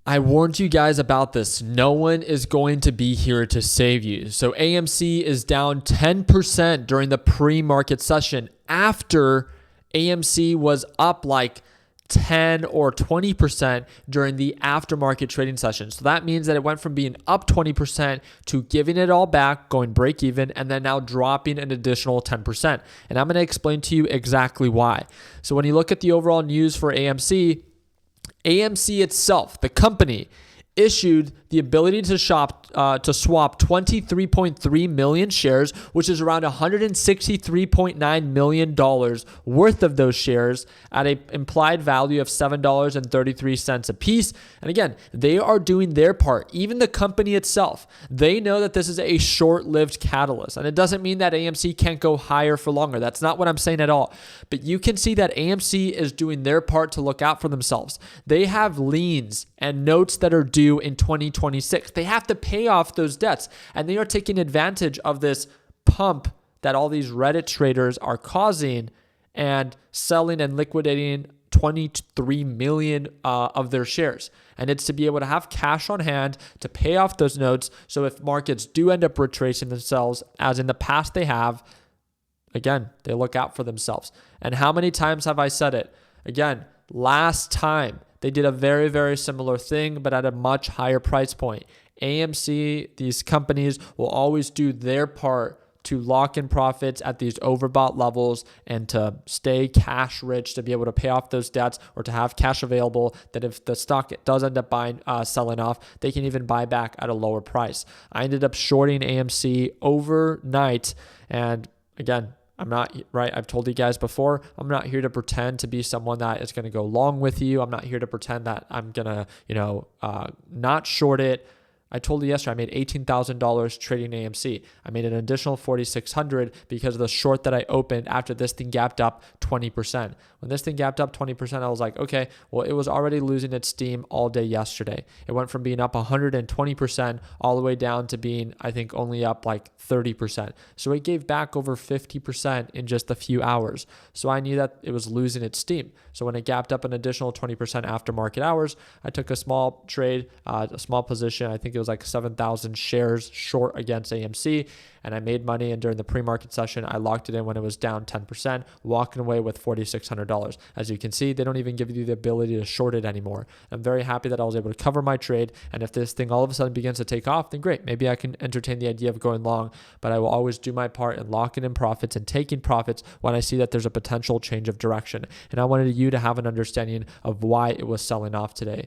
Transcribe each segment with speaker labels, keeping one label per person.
Speaker 1: I warned you guys about this. No one is going to be here to save you. So AMC is down 10% during the pre-market session after AMC was up like 10 or 20% during the aftermarket trading session. So that means that it went from being up 20% to giving it all back, going break even, and then now dropping an additional 10%. And I'm going to explain to you exactly why. So when you look at the overall news for AMC itself, the company, issued the ability to swap 23.3 million shares, which is around $163.9 million worth of those shares at an implied value of $7.33 a piece. And again, they are doing their part. Even the company itself, they know that this is a short-lived catalyst. And it doesn't mean that AMC can't go higher for longer. That's not what I'm saying at all. But you can see that AMC is doing their part to look out for themselves. They have liens and notes that are due in 2026. They have to pay off those debts, and they are taking advantage of this pump that all these Reddit traders are causing and selling and liquidating 23 million of their shares. And it's to be able to have cash on hand to pay off those notes. So if markets do end up retracing themselves, as in the past they have, again, they look out for themselves. And how many times have I said it? Again, last time, they did a very, very similar thing, but at a much higher price point. AMC, these companies will always do their part to lock in profits at these overbought levels and to stay cash rich, to be able to pay off those debts or to have cash available that if the stock does end up selling off, they can even buy back at a lower price. I ended up shorting AMC overnight, and again, I'm not, right? I've told you guys before, I'm not here to pretend to be someone that is going to go long with you. I'm not here to pretend that I'm going to, not short it. I told you yesterday, I made $18,000 trading AMC. I made an additional $4,600 because of the short that I opened after this thing gapped up 20%. When this thing gapped up 20%, I was like, okay, well, it was already losing its steam all day yesterday. It went from being up 120% all the way down to being, I think, only up like 30%. So it gave back over 50% in just a few hours. So I knew that it was losing its steam. So when it gapped up an additional 20% after market hours, I took a small trade, a small position. I think it was like 7,000 shares short against AMC, and I made money. And during the pre-market session, I locked it in when it was down 10%, walking away with $4,600. As you can see, they don't even give you the ability to short it anymore. I'm very happy that I was able to cover my trade. And if this thing all of a sudden begins to take off, then great. Maybe I can entertain the idea of going long, but I will always do my part in locking in profits and taking profits when I see that there's a potential change of direction. And I wanted you to have an understanding of why it was selling off today.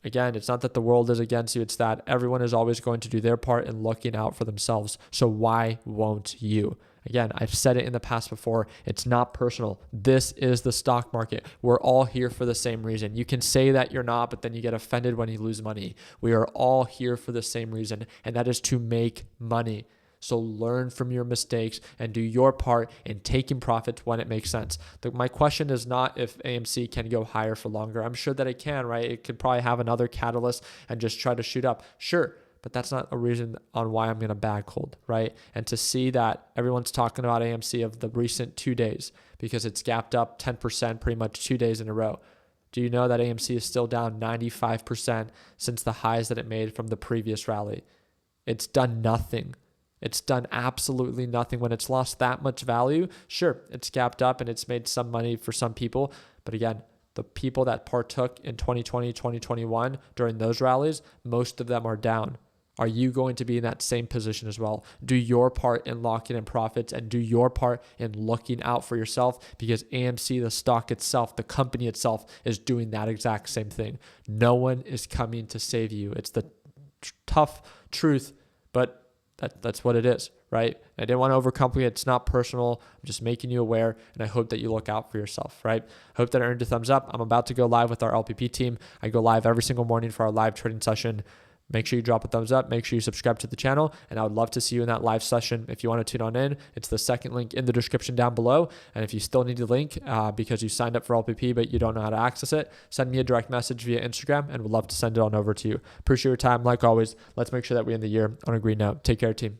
Speaker 1: Again, it's not that the world is against you. It's that everyone is always going to do their part in looking out for themselves. So why won't you? Again, I've said it in the past before. It's not personal. This is the stock market. We're all here for the same reason. You can say that you're not, but then you get offended when you lose money. We are all here for the same reason, and that is to make money. So learn from your mistakes and do your part in taking profits when it makes sense. My question is not if AMC can go higher for longer. I'm sure that it can, right? It could probably have another catalyst and just try to shoot up. Sure, but that's not a reason on why I'm going to bag hold, right? And to see that everyone's talking about AMC of the recent 2 days because it's gapped up 10% pretty much 2 days in a row. Do you know that AMC is still down 95% since the highs that it made from the previous rally? It's done nothing. It's done absolutely nothing. When it's lost that much value, sure, it's gapped up and it's made some money for some people. But again, the people that partook in 2020, 2021 during those rallies, most of them are down. Are you going to be in that same position as well? Do your part in locking in profits and do your part in looking out for yourself, because AMC, the stock itself, the company itself, is doing that exact same thing. No one is coming to save you. It's the tough truth, but that's what it is, right? I didn't want to overcomplicate. It's not personal. I'm just making you aware, and I hope that you look out for yourself, right? I hope that I earned a thumbs up. I'm about to go live with our LPP team. I go live every single morning for our live trading session. Make sure you drop a thumbs up. Make sure you subscribe to the channel, and I would love to see you in that live session. If you want to tune on in, it's the second link in the description down below. And if you still need the link because you signed up for LPP but you don't know how to access it, send me a direct message via Instagram, and we'd love to send it on over to you. Appreciate your time. Like always, let's make sure that we end the year on a green note. Take care, team.